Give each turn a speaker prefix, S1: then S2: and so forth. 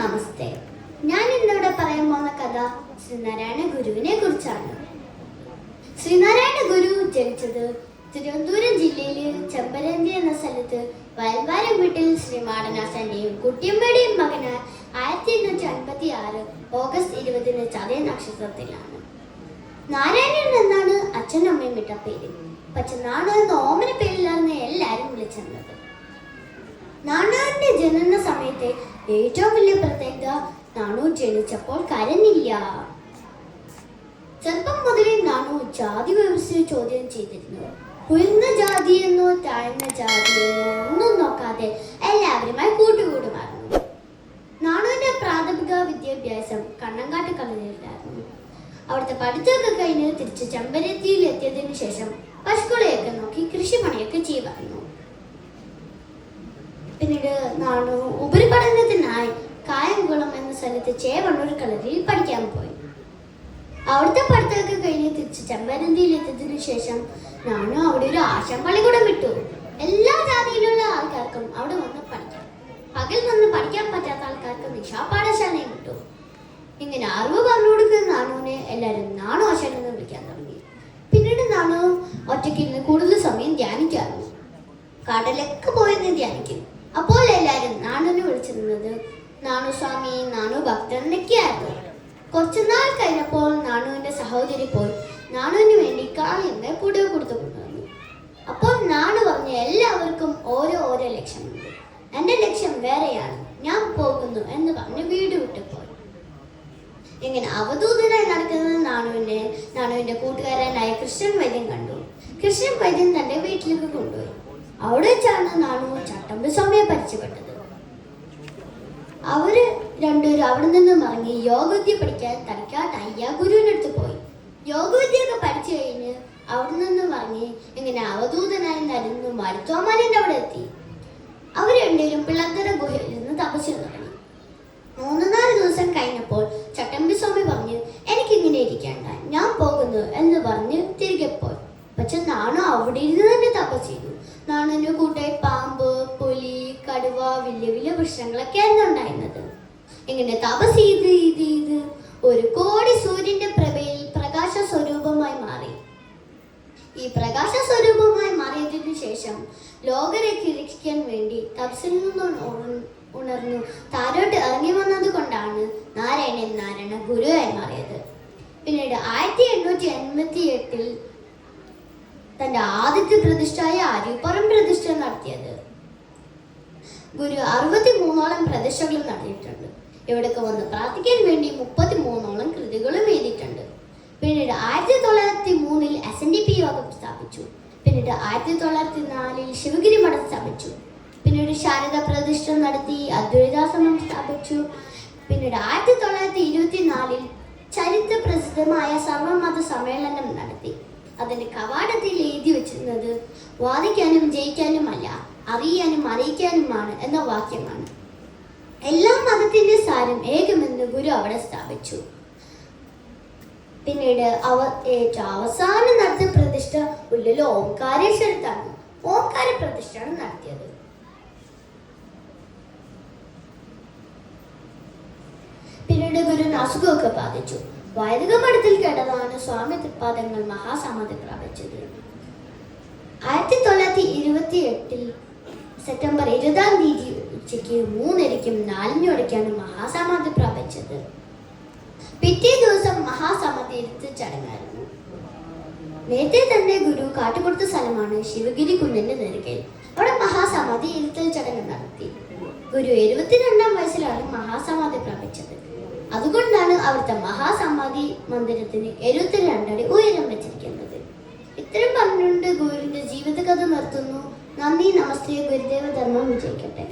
S1: നമസ്തേ. ഞാൻ ഇന്നിവിടെ പറയാൻ പോകുന്ന കഥ ശ്രീനാരായണ ഗുരുവിനെ കുറിച്ചാണ്. ശ്രീനാരായണ ഗുരു ജനിച്ചത് തിരുവനന്തപുരം ജില്ലയിലെ ചെമ്പരന്തി എന്ന സ്ഥലത്ത് വയൽവാരം വീട്ടിൽ ശ്രീ മാടനാശന്റെയും കുട്ടിയമ്മയുടെയും മകന് 1856 ഓഗസ്റ്റ് 20 ചതയ നക്ഷത്രത്തിലാണ്. നാരായണൻ എന്നാണ് അച്ഛനും അമ്മയും വിട്ട പേര്. പക്ഷെ നാണു എന്ന ഓമന പേരിലാണ് എല്ലാരും വിളിച്ചിരുന്നത്. നാണുവിന്റെ ജനന സമയത്തെ ഏറ്റവും വലിയ പ്രത്യേകത നാണു ജനിച്ചപ്പോൾ കരഞ്ഞില്ല. ചെറുപ്പം മുതലേ നാണു ജാതി വ്യവസ്ഥയെ ചോദ്യം ചെയ്തിരുന്നു. ഉയർന്ന ജാതിയെന്നോ താഴ്ന്ന ജാതിയെന്നോ ഒന്നും നോക്കാതെ എല്ലാവരുമായി കൂട്ടുകൂടുമായിരുന്നു. നാണുവിന്റെ പ്രാഥമിക വിദ്യാഭ്യാസം കണ്ണങ്കാട്ട് കളരിയിലായിരുന്നു. അവിടുത്തെ പഠിത്തമൊക്കെ കഴിഞ്ഞ് തിരിച്ച് ചെമ്പരത്തിയിൽ എത്തിയതിനു ശേഷം പശുക്കളെയൊക്കെ നോക്കി കൃഷിപ്പണിയൊക്കെ ചെയ്യുമായിരുന്നു. പിന്നീട് നാണു ഉപരിപഠനത്തിനായി കായംകുളം എന്ന സ്ഥലത്ത് ചേവണ്ണൂർ കളരിയിൽ പഠിക്കാൻ പോയി. അവിടുത്തെ പഠിത്തമൊക്കെ കഴിഞ്ഞ് തിരിച്ച് ചെമ്പരന്തിയിൽ എത്തിയതിനു ശേഷം നാണു അവിടെ ഒരു ആശാൻ പള്ളിക്കൂടം വിട്ടു. എല്ലാ ജാതിയിലുള്ള ആൾക്കാർക്കും അവിടെ വന്ന് പഠിക്കാം. പകൽ വന്ന് പഠിക്കാൻ പറ്റാത്ത ആൾക്കാർക്ക് നിശാപാഠശാലയും വിട്ടു. ഇങ്ങനെ അറിവ് പറഞ്ഞു കൊടുക്കുന്ന നാണുവിനെ എല്ലാവരും നാണു ആശാൻ എന്ന് വിളിക്കാൻ തുടങ്ങി. പിന്നീട് നാണു ഒറ്റയ്ക്ക് ഇരുന്ന് കൂടുതൽ സമയം ധ്യാനിക്കാറുണ്ട്. കടലൊക്കെ പോയെന്ന് ധ്യാനിക്കും. അപ്പോൾ എല്ലാവരും നാണുവിനെ വിളിച്ചിരുന്നത് നാണു സ്വാമി, നാണു ഭക്തൻ എന്നൊക്കെയായിരുന്നു. കുറച്ചുനാൾ കഴിഞ്ഞപ്പോൾ നാണുവിന്റെ സഹോദരി പോയി നാണുവിന് വേണ്ടി കാളിയമ്മ പുടവ കൊടുത്തു കൊണ്ടുവന്നു. അപ്പോൾ നാണു പറഞ്ഞു, എല്ലാവർക്കും ഓരോ ലക്ഷ്യമുണ്ട്, എന്റെ ലക്ഷ്യം വേറെയാണ്, ഞാൻ പോകുന്നു പറഞ്ഞ് വീട് വിട്ടു പോയി. ഇങ്ങനെ അവധൂതനായി നടക്കുന്നത് നാണുവിന്റെ കൂട്ടുകാരനായ കൃഷ്ണൻ വൈദ്യൻ കണ്ടു. കൃഷ്ണൻ വൈദ്യൻ തന്റെ വീട്ടിലേക്ക് കൊണ്ടുപോയി. അവിടെ വെച്ചാണ് നാണു ചട്ടമ്പി സ്വാമിയെ പരിചയപ്പെട്ടത്. അവര് രണ്ടുപേരും അവിടെ നിന്നും ഇറങ്ങി യോഗവിദ്യ പഠിക്കാൻ തലക്കാട്ട് അയ്യ ഗുരുവിന്റെ അടുത്ത് പോയി. യോഗവിദ്യയൊക്കെ പഠിച്ചു കഴിഞ്ഞ് അവിടെ നിന്നും ഇറങ്ങി ഇങ്ങനെ അവധൂതനായി നടന്നു മരുത്തോമാലിന്റെ അവിടെ എത്തി. അവർ രണ്ടുപേരും പിള്ളത്തര ഗുഹയിൽ നിന്ന് തപസ്യ തുടങ്ങി. 3-4 ദിവസം കഴിഞ്ഞപ്പോൾ ചട്ടമ്പി സ്വാമി പറഞ്ഞു, എനിക്കിങ്ങനെ ഇരിക്കേണ്ട, ഞാൻ പോകുന്നു എന്ന് പറഞ്ഞ് തിരികെ പോയി. പക്ഷെ നാണു അവിടെ ഇരുന്ന് തന്നെ തപസ് ചെയ്തു. നാണുവിന്റെ കൂട്ടായി പാമ്പ്, പുലി, കടുവ, വലിയ വൃക്ഷങ്ങളൊക്കെയായിരുന്നു ഉണ്ടായിരുന്നത്. ഇങ്ങനെ തപസ് ചെയ്ത് ഒരു കോടി സൂര്യന്റെ പ്രഭയിൽ പ്രകാശ സ്വരൂപമായി മാറി. ഈ പ്രകാശ സ്വരൂപമായി മാറിയതിനു ശേഷം ലോകരേക്ക് രക്ഷിക്കാൻ വേണ്ടി തപസ്സിൽ നിന്നും ഉണർന്നു താരോട്ട് ഇറങ്ങി വന്നത് കൊണ്ടാണ് നാരായണ ഗുരുവായി മാറിയത്. പിന്നീട് 1888 തന്റെ ആദ്യത്തെ പ്രതിഷ്ഠയായ അരിപ്പുറം പ്രതിഷ്ഠ നടത്തിയത്. ഗുരു 63ഓളം പ്രതിഷ്ഠകൾ നടത്തിയിട്ടുണ്ട്. ഇവിടേക്ക് വന്ന് പ്രാർത്ഥിക്കാൻ വേണ്ടി 33ഓളം കൃതികളും എഴുതിയിട്ടുണ്ട്. പിന്നീട് 1903 SNDP യോഗം സ്ഥാപിച്ചു. പിന്നീട് 1904 ശിവഗിരി മഠം സ്ഥാപിച്ചു. പിന്നീട് ശാരദ പ്രതിഷ്ഠ നടത്തി അദ്വൈതാശ്രമം സ്ഥാപിച്ചു. പിന്നീട് 1924 ചരിത്ര പ്രസിദ്ധമായ സർവമത സമ്മേളനം നടത്തി. അതിന്റെ കവാടത്തിൽ എഴുതി വെച്ചിരുന്നത് വാദിക്കാനും ജയിക്കാനുമല്ല, അറിയാനും അറിയിക്കാനുമാണ് എന്ന വാക്യമാണ്. എല്ലാ മതത്തിന്റെ സാരം ഏകമെന്ന് ഗുരു അവിടെ സ്ഥാപിച്ചു. പിന്നീട് ഏറ്റവും അവസാനം നടത്തിയ പ്രതിഷ്ഠ ഉള്ളിൽ ഓംകാരേശ്വരത്താണ്. ഓംകാര പ്രതിഷ്ഠയാണ് നടത്തിയത്. പിന്നീട് ഗുരുവിന് അസുഖമൊക്കെ ബാധിച്ചു. വൈദിക മഠത്തിൽ കേട്ടതാണ് സ്വാമി തൃപ്പാദങ്ങൾ മഹാസമാധി പ്രാപിച്ചത്. 1928 സെപ്റ്റംബർ 20 ഉച്ചയ്ക്ക് 3:00നും 4:00 മഹാസമാധി പ്രാപിച്ചത്. പിറ്റേ ദിവസം മഹാസമാധി ഇരുത്തൽ ചടങ്ങായിരുന്നു. നേരത്തെ തന്നെ ഗുരു കാട്ടുകൊടുത്ത സ്ഥലമാണ് ശിവഗിരി കുന്നിന്റെ നെറുകയിൽ. അവിടെ മഹാസമാധി ഇരുത്തൽ ചടങ്ങ് നടത്തി. ഗുരു 72-ാം വയസ്സിലാണ് മഹാസമാധി പ്രാപിച്ചത്. അതുകൊണ്ടാണ് അവിടുത്തെ മഹാസമാധി മന്ദിരത്തിന് 72 അടി ഉയരം വെച്ചിരിക്കുന്നത്. ഇത്തരം പറഞ്ഞുകൊണ്ട് ഗുരുവിന്റെ ജീവിതകഥ നിർത്തുന്നു. നന്ദി, നമസ്തേ. ഗുരുദേവ ധർമ്മം വിജയിക്കട്ടെ.